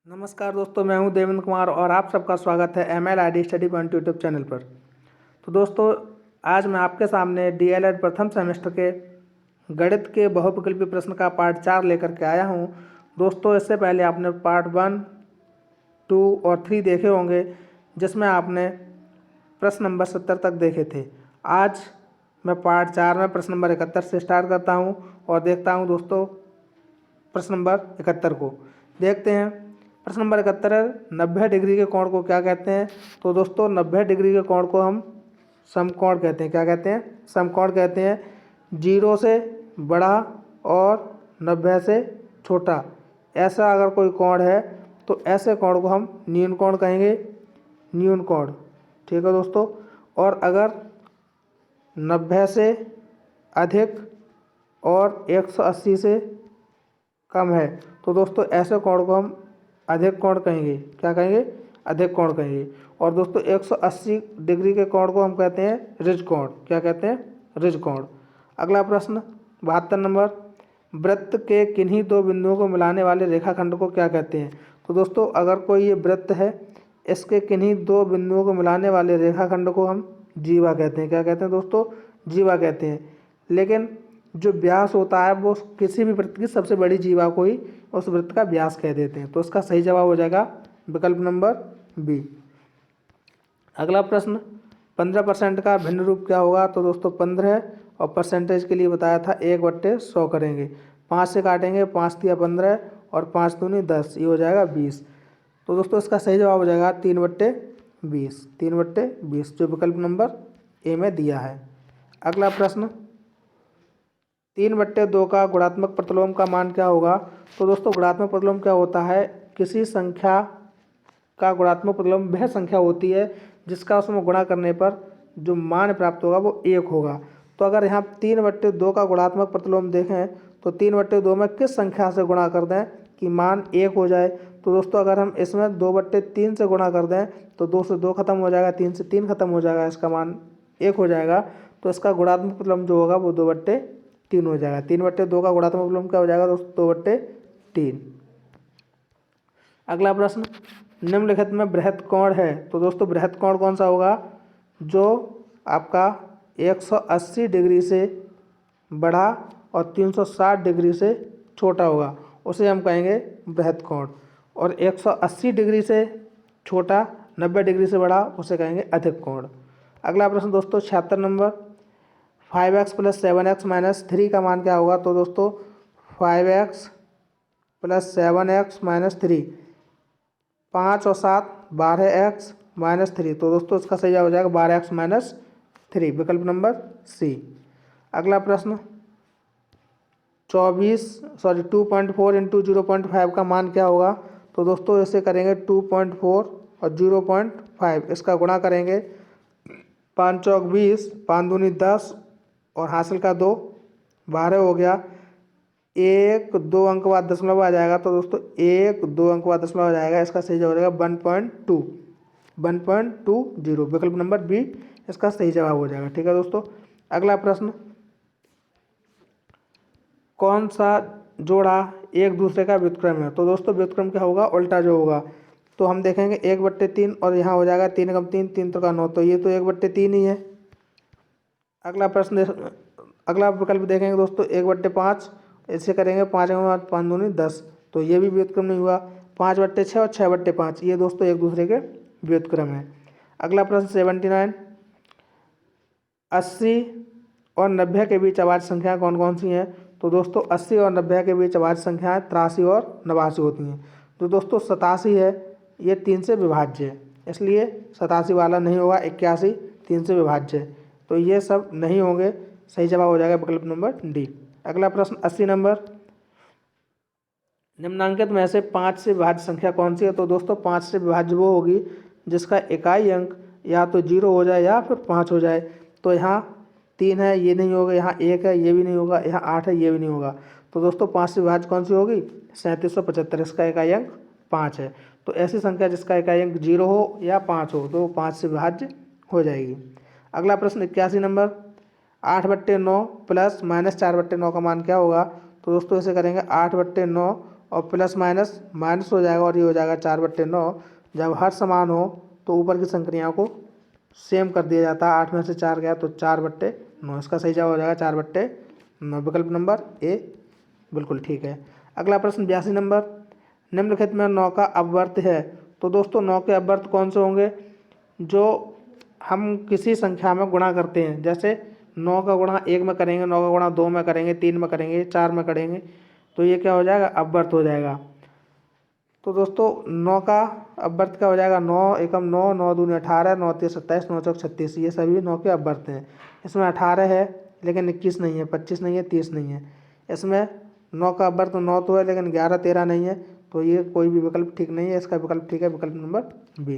नमस्कार दोस्तों, मैं हूं देवेंद्र कुमार और आप सबका स्वागत है MLID study point YouTube channel पर। तो दोस्तों, आज मैं आपके सामने DLED प्रथम सेमेस्टर के गणित के बहुविकल्पी प्रश्न का पार्ट 4 लेकर के आया हूं। दोस्तों, इससे पहले आपने पार्ट 1, 2 और 3 देखे होंगे, जिसमें आपने प्रश्न नंबर 70 तक देखे थे। आज मैं पार्ट 4 में प्रश्न नंबर 71 से स्टार्ट करता हूँ और देखता हूँ दोस्तों प्रश्न नंबर 71 को। देखते हैं। प्रश्न नंबर 71 है, 90 डिग्री के कोण को क्या कहते हैं? तो दोस्तों 90 डिग्री के कोण को हम समकोण कहते हैं। क्या कहते हैं? समकोण कहते हैं। 0 से बड़ा और 90 से छोटा ऐसा अगर कोई कोण है तो ऐसे कोण को हम न्यून कोण कहेंगे। न्यून कोण, ठीक है दोस्तों। और अगर 90 से अधिक और 180 से कम है तो दोस्तों ऐसे कोण को हम अधिक कोण कहेंगे। क्या कहेंगे? अधिक कोण कहेंगे। और दोस्तों 180 डिग्री के कोण को हम कहते हैं ऋज कोण। क्या कहते हैं? ऋज कोण। अगला प्रश्न 72 नंबर, वृत्त के किन्हीं दो बिंदुओं को मिलाने वाले रेखाखंड को क्या कहते हैं? तो दोस्तों अगर कोई ये वृत्त है, इसके किन्हीं दो बिंदुओं को मिलाने वाले रेखाखंड को हम जीवा कहते हैं। क्या कहते हैं दोस्तों? जीवा कहते हैं। लेकिन जो व्यास होता है वो किसी भी वृत्त की सबसे बड़ी जीवा को ही उस वृत्त का व्यास कह देते हैं। तो इसका सही जवाब हो जाएगा विकल्प नंबर बी। अगला प्रश्न 15% का भिन्न रूप क्या होगा? तो दोस्तों 15 और परसेंटेज के लिए बताया था 1/100 करेंगे। 5 से काटेंगे, 5 तिया 15 और 5 दूनी 10, ये हो जाएगा 20। तो दोस्तों इसका सही जवाब हो जाएगा 3/20। 3/20 जो विकल्प नंबर ए में दिया है। अगला प्रश्न 3/2 का गुणात्मक प्रतिलोम का मान क्या होगा? तो दोस्तों गुणात्मक प्रतिलोम क्या होता है? किसी संख्या का गुणात्मक प्रतिलोम वह संख्या होती है जिसका उसमें गुणा करने पर जो मान प्राप्त होगा वो 1 होगा। तो अगर यहाँ 3/2 का गुणात्मक प्रतिलोम देखें तो 3/2 में किस संख्या से गुणा कर दें कि मान 1 हो जाए? तो दोस्तों अगर हम इसमें 2/3 से गुणा कर दें तो 2 से 2 खत्म हो जाएगा, 3 से 3 खत्म हो जाएगा, इसका मान 1 हो जाएगा। तो इसका गुणात्मक प्रतिलोम जो होगा वो 2/3 हो जाएगा। 3/2 का गुणात्मक प्रतिलोम क्या हो जाएगा दोस्तों? 2/3। अगला प्रश्न, निम्नलिखित में बृहत कोण है। तो दोस्तों बृहत कोण कौन सा होगा? जो आपका 180 डिग्री से बड़ा और 360 डिग्री से छोटा होगा उसे हम कहेंगे बृहत कोण। और 180 डिग्री से छोटा, 90 डिग्री से बड़ा उसे कहेंगे अधिक कोण। अगला प्रश्न दोस्तों 76 नंबर, 5x + 7x - 3 का मान क्या होगा? तो दोस्तों 5x + 7x - 3, 5 और 7 12x - 3। तो दोस्तों इसका सही जवाब हो जाएगा 12x - 3, विकल्प नंबर सी। अगला प्रश्न 2.4 × 0.5 का मान क्या होगा? तो दोस्तों इसे करेंगे 2.4 और 0.5, इसका गुणा करेंगे। 5 चौक 20, 5 दूनी 10 और हासिल का 2, 12 हो गया। 1 2 अंक बाद दशमलव आ जाएगा। तो दोस्तों 1 2 अंक बाद दशमलव आ जाएगा, इसका सही जवाब हो जाएगा 1.20, विकल्प नंबर बी इसका सही जवाब हो जाएगा। ठीक है दोस्तों। अगला प्रश्न, कौन सा जोड़ा एक दूसरे का व्युत्क्रम है? तो दोस्तों व्युत्क्रम क्या होगा? उल्टा जो होगा। तो हम देखेंगे 1/3 और यहाँ हो जाएगा 3 × 3 3 × 9, तो ये तो 1/3 ही है। अगला प्रश्न, अगला विकल्प देखेंगे दोस्तों 1/5, इसे करेंगे 5 × 5 दूनी 10, तो ये भी व्युत्क्रम नहीं हुआ। 5/6 और 6/5 ये दोस्तों एक दूसरे के व्युत्क्रम है। अगला प्रश्न 79, 80 और 90 के बीच अभाज्य संख्याएं कौन कौन सी हैं? तो दोस्तों 80 और 90 के बीच अभाज्य संख्याएं 83 और 89 होती हैं। तो दोस्तों 87 है, ये 3 से विभाज्य है, इसलिए 87 वाला नहीं होगा। 81 3 से विभाज्य है, तो ये सब नहीं होंगे। सही जवाब हो जाएगा विकल्प नंबर डी। अगला प्रश्न 80 नंबर, निम्नांकित में से 5 से विभाज्य संख्या कौन सी है? तो दोस्तों 5 से विभाज्य वो होगी जिसका इकाई अंक या तो 0 हो जाए या फिर 5 हो जाए। तो यहाँ 3 है, ये नहीं होगा। यहाँ 1 है, ये भी नहीं होगा। यहाँ 8 है, ये भी नहीं होगा। तो दोस्तों 5 से विभाज्य कौन सी होगी? 3775, इसका इकाई अंक 5 है। तो ऐसी संख्या जिसका इकाई अंक 0 हो या 5 हो तो 5 से विभाज्य हो जाएगी। अगला प्रश्न 81 नंबर, 8/9 + -4/9 का मान क्या होगा? तो दोस्तों इसे करेंगे 8/9 और प्लस माइनस माइनस हो जाएगा और ये हो जाएगा 4/9। जब हर समान हो तो ऊपर की संख्याओं को सेम कर दिया जाता है। 8 में से 4 गया तो 4/9। इसका सही जवाब हो जाएगा 4/9। विकल्प नंबर ए बिल्कुल ठीक है। अगला प्रश्न 82 नंबर, निम्नलिखित में 9 का अपवर्त है। तो दोस्तों 9 के अपवर्त कौन से होंगे? जो हम किसी संख्या में गुणा करते हैं, जैसे 9 का गुणा 1 में करेंगे, 9 का गुणा 2 में करेंगे, 3 में करेंगे, 4 में करेंगे, तो ये क्या हो जाएगा? अपवर्त हो जाएगा। तो दोस्तों 9 का अपवर्त क्या हो जाएगा? 9 एकम 9, 9 दूनी 18, 9 तीस 27, 9 चौक 36, ये सभी 9 के अपवर्त हैं। इसमें 18 है लेकिन 21 नहीं है, 25 नहीं है, 30 नहीं है। इसमें 9 का अपवर्त 9 तो है लेकिन 11 13 नहीं है, तो ये कोई भी विकल्प ठीक नहीं है। इसका विकल्प ठीक है विकल्प नंबर बी।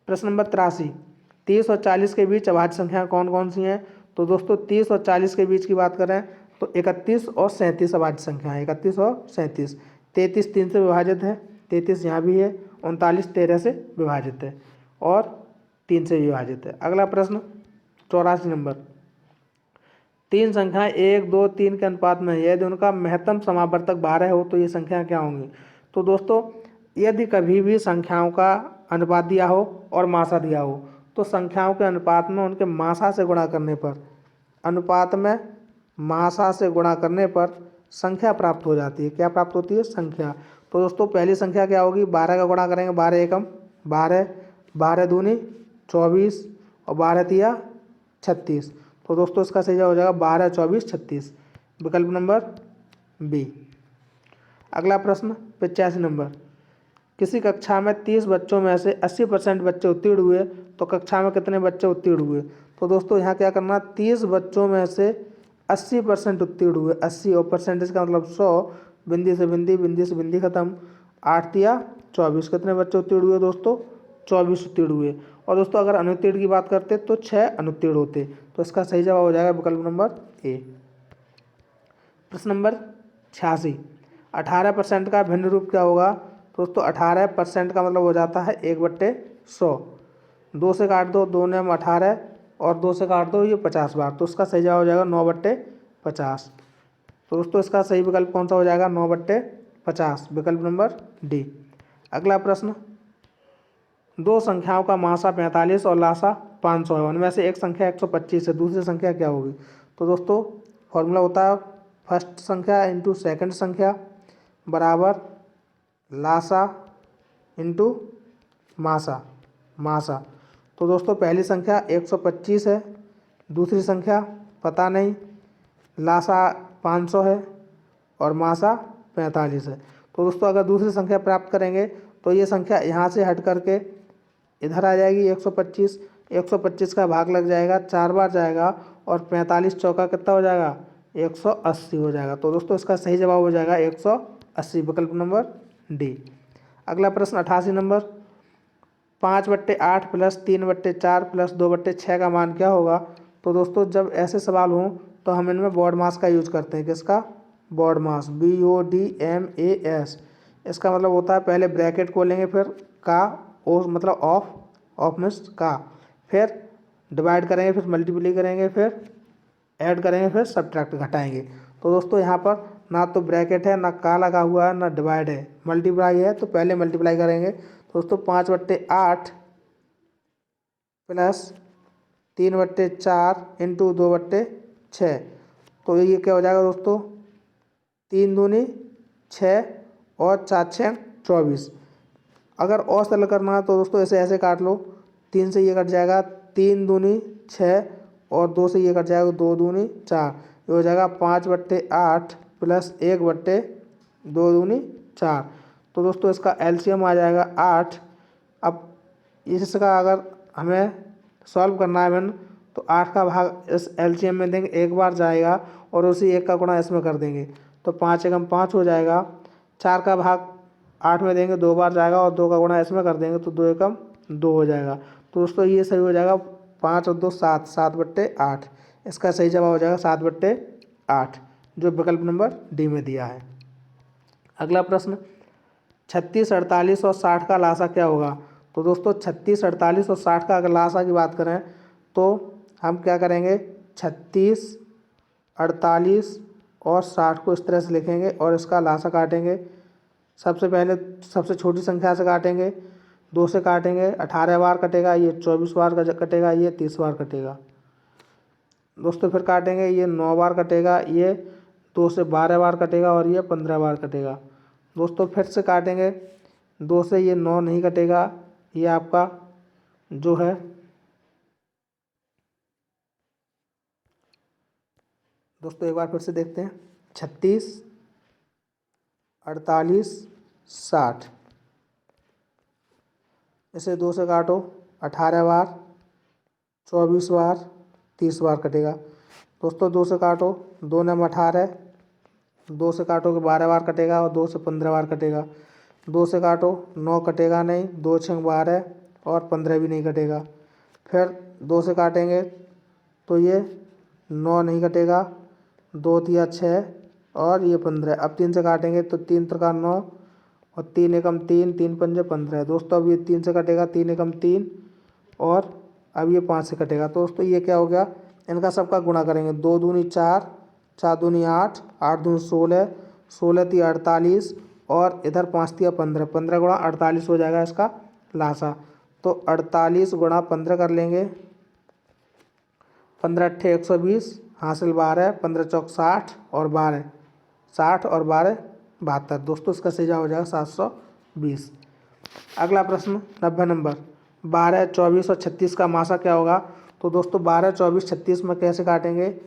प्रश्न नंबर 83, 30 और 40 के बीच अभाज्य संख्या कौन कौन सी हैं? तो दोस्तों 30 और 40 के बीच की बात करें तो 31 और 37 अभाज्य संख्या है। 31 और 37। 33 3 से विभाजित है, 33 यहाँ भी है। 39 13 से विभाजित है और 3 से विभाजित है। अगला प्रश्न 84 नंबर, तीन संख्याएं 1 2 3 के अनुपात में है, यदि उनका महत्तम समावर्तक 12 हो तो ये संख्या क्या होंगी? तो दोस्तों यदि कभी भी संख्याओं का अनुपात दिया हो और मासा दिया हो तो संख्याओं के अनुपात में उनके मासा से गुणा करने पर, अनुपात में मासा से गुणा करने पर संख्या प्राप्त हो जाती है। क्या प्राप्त होती है? संख्या। तो दोस्तों पहली संख्या क्या होगी? 12 का गुणा करेंगे, 12 एकम 12, 12 दूनी 24 और 12 तिया 36। तो दोस्तों इसका सही जवाब हो जाएगा 12 24 36, विकल्प नंबर बी। अगला प्रश्न 85 नंबर, किसी कक्षा में 30 बच्चों में से 80% बच्चे उत्तीर्ण हुए तो कक्षा में कितने बच्चे उत्तीर्ण हुए? तो दोस्तों यहाँ क्या करना, 30 बच्चों में से 80% उत्तीर्ण हुए। 80 और परसेंटेज का मतलब 100, बिंदी से बिंदी, बिंदी से बिंदी खत्म, 8 तिया 24। कितने बच्चे उत्तीर्ण हुए दोस्तों? 24 उत्तीर्ण हुए। और दोस्तों अगर अनुत्तीर्ण की बात करते तो 6 अनुत्तीर्ण होते। तो इसका सही जवाब हो जाएगा विकल्प नंबर ए। प्रश्न नंबर 86, 18% का भिन्न रूप क्या होगा? दोस्तों 18% का मतलब हो जाता है 1/100। 2 से काट दो, 2 ने 18 और 2 से काट दो ये 50 बार, तो इसका सही जवाब हो जाएगा 9/50। तो दोस्तों इसका सही विकल्प कौन सा हो जाएगा? 9/50, विकल्प नंबर डी। अगला प्रश्न, दो संख्याओं का मासा 45 और लासा 500 है, उनमें से एक संख्या 125 है, दूसरी संख्या क्या होगी? तो दोस्तों फॉर्मूला होता है फर्स्ट संख्या इंटू सेकंड संख्या बराबर लासा इंटू मासा मासा। तो दोस्तों पहली संख्या 125 है, दूसरी संख्या पता नहीं, लासा 500 है और मासा 45 है। तो दोस्तों अगर दूसरी संख्या प्राप्त करेंगे तो ये संख्या यहाँ से हट करके इधर आ जाएगी 125। 125 का भाग लग जाएगा, 4 बार जाएगा और 45 चौका कितना हो जाएगा? 180 हो जाएगा। तो दोस्तों इसका सही जवाब हो जाएगा 180, विकल्प नंबर डी। अगला प्रश्न 88 नंबर, 5/8 प्लस 3/4 प्लस 2/6 का मान क्या होगा? तो दोस्तों जब ऐसे सवाल हों तो हम इनमें बॉड मास का यूज करते हैं। किसका? बॉड मास, BODMAS। इसका मतलब होता है पहले ब्रैकेट खोलेंगे, फिर का, ओ मतलब ऑफ मीन्स का, फिर डिवाइड करेंगे, फिर मल्टीप्लाई करेंगे, फिर ऐड करेंगे, फिर सब्ट्रैक्ट घटाएंगे। तो दोस्तों यहाँ पर ना तो ब्रैकेट है, ना का लगा हुआ है, ना डिवाइड है, मल्टीप्लाई है। तो पहले मल्टीप्लाई करेंगे। दोस्तों 5/8 प्लस 3/4 इंटू 2/6, तो ये क्या हो जाएगा दोस्तों? 3 दूनी 6 और 4 6 24। अगर और सरल करना है तो दोस्तों ऐसे ऐसे काट लो, 3 से ये कट जाएगा, 3 दूनी 6 और 2 से ये कट जाएगा, 2 दूनी 4, ये हो जाएगा 5/8 प्लस 1/2 दूनी 4। तो दोस्तों इसका एलसीएम आ जाएगा 8। अब इसका अगर हमें सॉल्व करना है मैंने, तो 8 का भाग इस एलसीएम में देंगे, एक बार जाएगा और उसी 1 का गुणा इसमें कर देंगे, तो 5 एकम 5 हो जाएगा। 4 का भाग 8 में देंगे, 2 बार जाएगा और 2 का गुणा इसमें कर देंगे, तो 2 एकम 2 हो जाएगा। तो दोस्तों ये सही हो जाएगा 5 और 2 7, 7/8। इसका सही जवाब हो जाएगा 7/8, जो विकल्प नंबर डी में दिया है। अगला प्रश्न, 36 48 और 60 का लासा क्या होगा? तो दोस्तों 36 48 और 60 का अगर लासा की बात करें तो हम क्या करेंगे, 36 48 और 60 को इस तरह से लिखेंगे और इसका लासा काटेंगे। सबसे पहले सबसे छोटी संख्या से काटेंगे, 2 से काटेंगे 18 बार कटेगा, ये 24 बार कटेगा, ये 30 बार कटेगा। दोस्तों फिर काटेंगे, ये 9 बार कटेगा, ये 2 से 12 बार कटेगा और ये 15 बार कटेगा। दोस्तों फिर से काटेंगे, 2 से ये 9 नहीं कटेगा, ये आपका जो है दोस्तों एक बार फिर से देखते हैं, 36, 48, 60। इसे 2 से काटो 18 बार, 24 बार, 30 बार कटेगा। दोस्तों 2 से काटो, 2 नम 18, 2 से काटोगे 12 बार कटेगा और 2 से 15 बार कटेगा। 2 से काटो, 9 कटेगा नहीं, 2 छंग 12 और 15 भी नहीं कटेगा। फिर 2 से काटेंगे तो ये 9 नहीं कटेगा, 2 तिया 6 और ये 15। अब 3 से काटेंगे तो 3 त्रिका 9 और 3 एकम 3, 3 पंजे 15। दोस्तों अब ये 3 से कटेगा, 3 एकम 3 और अब ये 5 से कटेगा। तो दोस्तों ये क्या हो गया, इनका सबका गुणा करेंगे, 2 दूनी 4, 4 दूनी 8, 8 दूनी 16, 16 तिया 48 और इधर 5 तिया 15, 15 गुणा 48 हो जाएगा इसका लासा। तो 48 गुणा 15 कर लेंगे, 15 अट्ठे 120, हासिल 12, 15 चौक 60 और 12, 60 और 12 72। दोस्तों इसका सही जवाब हो जाएगा 720। अगला प्रश्न 90 नंबर, 12, 24 और 36 का मासा क्या होगा। तो दोस्तों 12, 24, 36 में कैसे काटेंगे,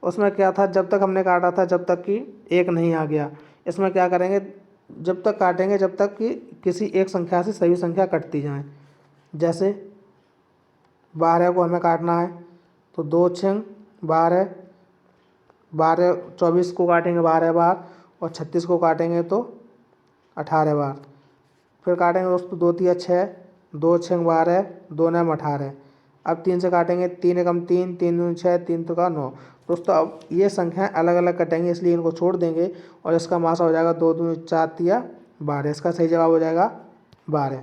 उसमें क्या था, जब तक हमने काटा था जब तक कि एक नहीं आ गया। इसमें क्या करेंगे, जब तक काटेंगे जब तक कि किसी एक संख्या से सभी संख्या कटती जाएं। जैसे 12 को हमें काटना है तो 2 छंग 12, 12 24 को काटेंगे 12 बार और 36 को काटेंगे तो 18 बार। फिर काटेंगे दोस्तों 2 तिया 6, 2 छंग 12, 2 नम 18। अब 3 से काटेंगे, 3 एकम 3, 3 दूनी 6, 3 त्रिका 9। दोस्तों अब ये संख्याएं अलग अलग कटेंगे इसलिए इनको छोड़ देंगे और इसका मासा हो जाएगा 2 दूनी 4 तिया 12। इसका सही जवाब हो जाएगा 12।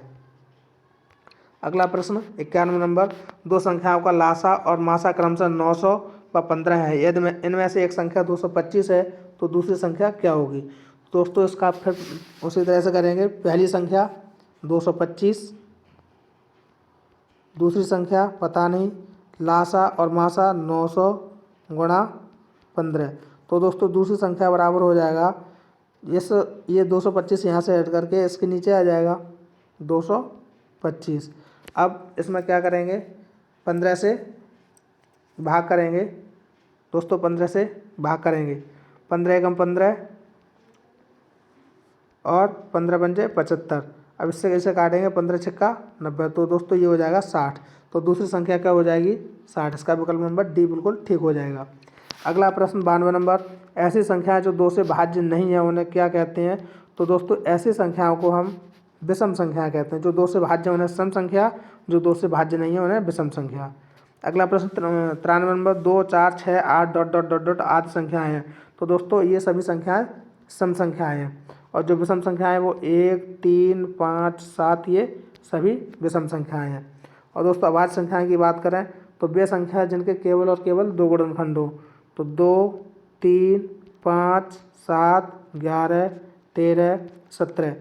अगला प्रश्न 91 नंबर, दो संख्याओं का लासा और मासा क्रमशः 900 व 15 है। यदि इनमें से एक संख्या 225 है तो दूसरी संख्या क्या होगी। दोस्तों इसका फिर उसी तरह से करेंगे, पहली संख्या 225, दूसरी संख्या पता नहीं, लासा और मासा 900 गुणा 15। तो दोस्तों दूसरी संख्या बराबर हो जाएगा ये 225 यहाँ से ऐड करके इसके नीचे आ जाएगा 225। अब इसमें क्या करेंगे, 15 से भाग करेंगे। दोस्तों 15 से भाग करेंगे, 15 एकम 15 और 15 पंजे 75। अब इससे कैसे काटेंगे, 15 छक्का 90। तो दोस्तों ये हो जाएगा 60। तो दूसरी संख्या क्या हो जाएगी 60। इसका विकल्प नंबर डी बिल्कुल ठीक हो जाएगा। अगला प्रश्न 92 नंबर, ऐसी संख्याएं जो 2 से भाज्य नहीं है उन्हें क्या कहते हैं। तो दोस्तों ऐसी संख्याओं को हम विषम संख्या कहते हैं। जो 2 से भाज्य उन्हें सम संख्या, जो 2 से भाज्य नहीं है उन्हें विषम संख्या। अगला प्रश्न 93 number, 2, 4, 6, 8 dot dot dot dot आदि संख्याएं हैं। तो दोस्तों ये सभी संख्याएं सम संख्याएं हैं और जो विषम संख्याएं वो 1, 3, 5, 7 ये सभी विषम संख्याएं हैं। और दोस्तों अभाज्य संख्याएं की बात करें तो वे संख्या जिनके केवल और केवल 2 गुणनखंड हो। तो 2, 3, 5, 7, 11, 13, 17।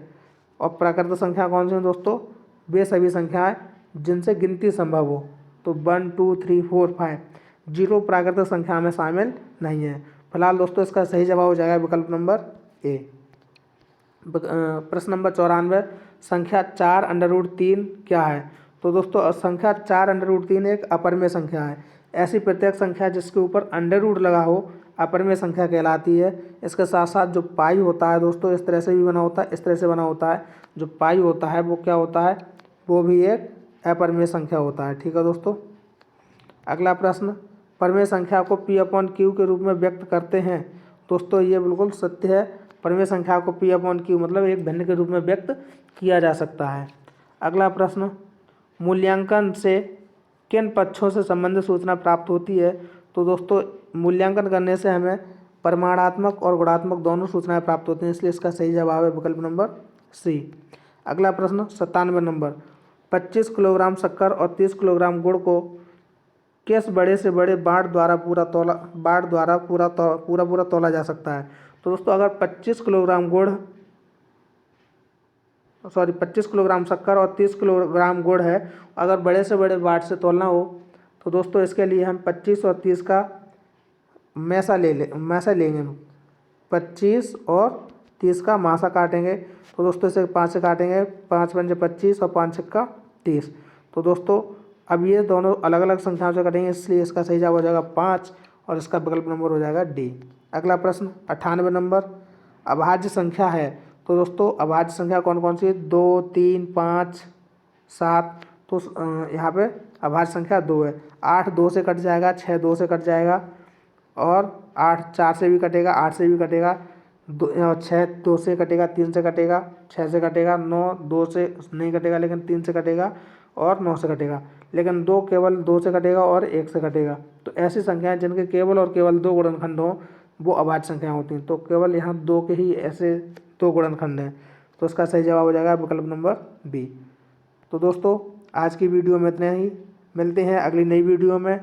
और प्राकृत संख्या कौन सी है दोस्तों, वे सभी संख्याएं जिनसे गिनती संभव हो। तो 1, 2, 3, 4, 5, 0 प्राकृतिक संख्या में शामिल नहीं है। फिलहाल दोस्तों इसका सही जवाब हो जाएगा विकल्प नंबर ए। प्रश्न नंबर 94, संख्या 4√3 क्या है। तो दोस्तों संख्या 4√3 एक अपरिमेय संख्या है। ऐसी प्रत्येक संख्या जिसके ऊपर अंडर रूट लगा हो अपरिमेय संख्या कहलाती है। इसके साथ साथ जो पाई होता है दोस्तों इस तरह से भी बना होता है, इस तरह से बना होता है। जो पाई होता है वो क्या होता है, वो भी एक अपरिमेय संख्या होता है। ठीक है दोस्तों। अगला प्रश्न, परिमेय संख्या को P/Q के रूप में व्यक्त करते हैं। दोस्तों ये बिल्कुल सत्य है, परिमेय संख्या को P/Q मतलब एक भिन्न के रूप में व्यक्त किया जा सकता है। अगला प्रश्न, मूल्यांकन से किन पक्षों से संबंधित सूचना प्राप्त होती है। तो दोस्तों मूल्यांकन करने से हमें परिमाणात्मक और गुणात्मक दोनों सूचनाएं प्राप्त होती हैं, इसलिए इसका सही जवाब है विकल्प नंबर सी। अगला प्रश्न 97 नंबर, 25 किलोग्राम शक्कर और 30 किलोग्राम गुड़ को किस बड़े से बड़े बाट द्वारा पूरा तोला जा सकता है। तो दोस्तों अगर 25 किलोग्राम गुड़ 25 किलोग्राम शक्कर और 30 किलोग्राम गुड़ है, अगर बड़े से बड़े बाट से तोलना हो तो दोस्तों इसके लिए हम 25 और 30 का मैसा लेंगे। 25 और 30 का मासा काटेंगे। तो दोस्तों इसे 5 से काटेंगे, 5 पंजे 25 और 5 छक्का 30। तो दोस्तों अब ये दोनों अलग अलग संख्याओं से कटेंगे, इसलिए इसका सही जवाब हो जाएगा 5 और इसका विकल्प नंबर हो जाएगा डी। अगला प्रश्न 98 नंबर, अभाज्य संख्या है। तो दोस्तों अभाज्य संख्या कौन कौन सी है? 2, 3, 5, 7। तो यहाँ पे अभाज्य संख्या 2 है। 8 2 से कट जाएगा, 6 2 से कट जाएगा और 8 4 से भी कटेगा, 8 से भी कटेगा, 6 2 से कटेगा, 3 से कटेगा, 6 से कटेगा, 9 2 से नहीं कटेगा लेकिन 3 से कटेगा और 9 से कटेगा, लेकिन 2 केवल 2 से कटेगा और 1 से कटेगा। तो ऐसी संख्याएं जिनके केवल और केवल 2 गुणनखंड हों वो अभाज्य संख्याएं होती हैं। तो केवल यहाँ 2 के ही ऐसे 2 गुणनखंड हैं, तो इसका सही जवाब हो जाएगा विकल्प नंबर बी। तो दोस्तों आज की वीडियो में इतना ही, मिलते हैं अगली नई वीडियो में।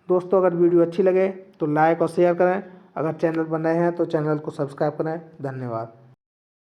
दोस्तों अगर वीडियो अच्छी लगे तो लाइक और शेयर करें, अगर चैनल पर नए हैं तो चैनल को सब्सक्राइब करें। धन्यवाद।